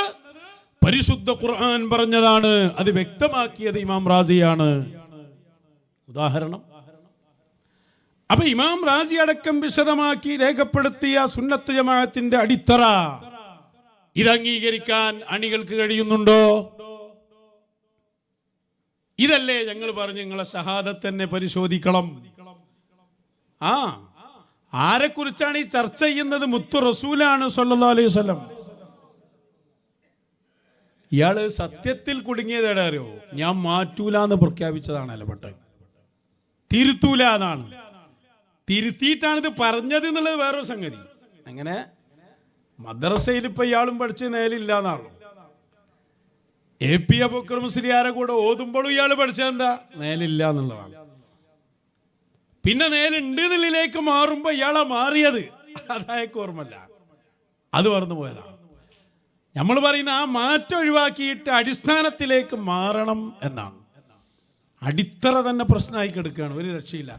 പരിശുദ്ധ ഖുർആൻ പറഞ്ഞതാണ്. അത് വ്യക്തമാക്കിയത് ഇമാം റാസിയാണ്. ഉദാഹരണം, അപ്പൊ ഇമാം റാസി അടക്കം വിശദമാക്കി രേഖപ്പെടുത്തിയ സുന്നത്ത് ജമാഅത്തിന്റെ അടിത്തറ ഇത് അംഗീകരിക്കാൻ അണികൾക്ക് കഴിയുന്നുണ്ടോ? ഇതല്ലേ ഞങ്ങൾ പറഞ്ഞു നിങ്ങളെ ഷഹാദത്ത് തന്നെ പരിശോധിക്കണം. ആരെക്കുറിച്ചാണ് ഈ ചർച്ച ചെയ്യുന്നത്? മുത്തു റസൂലാണ് സ്വല്ലല്ലാഹു അലൈഹി വസല്ലം. ഇയാള് സത്യത്തിൽ കുടുങ്ങിയത് എടാറിയോ? ഞാൻ മാറ്റൂലെന്ന് പ്രഖ്യാപിച്ചതാണല്ലോ, പെട്ടെന്ന് തിരുത്തൂല എന്നാണ്. തിരുത്തിയിട്ടാണ് ഇത് പറഞ്ഞത് എന്നുള്ളത് വേറൊരു സംഗതി. അങ്ങനെ മദ്രസയിൽ ഇപ്പൊ ഇയാളും പഠിച്ച് നേലില്ല എന്നാണല്ലോ. AP അബൂബക്കർ മുസ്ലിയാരെ കൂടെ ഓതുമ്പോഴും ഇയാൾ പഠിച്ചത് എന്താ? നേലില്ല എന്നുള്ളതാണ്. പിന്നെ നേലുണ്ട് എന്നുള്ളിലേക്ക് മാറുമ്പോ ഇയാളാ മാറിയത്, അതായത് ഓർമ്മല്ല, അത് മറന്നു പോയതാണ്. നമ്മൾ പറയുന്ന ആ മാറ്റം ഒഴിവാക്കിയിട്ട് അടിസ്ഥാനത്തിലേക്ക് മാറണം എന്നാണ്. അടിത്തറ തന്നെ പ്രശ്നമായി കിടക്കുകയാണ്, ഒരു രക്ഷയില്ല.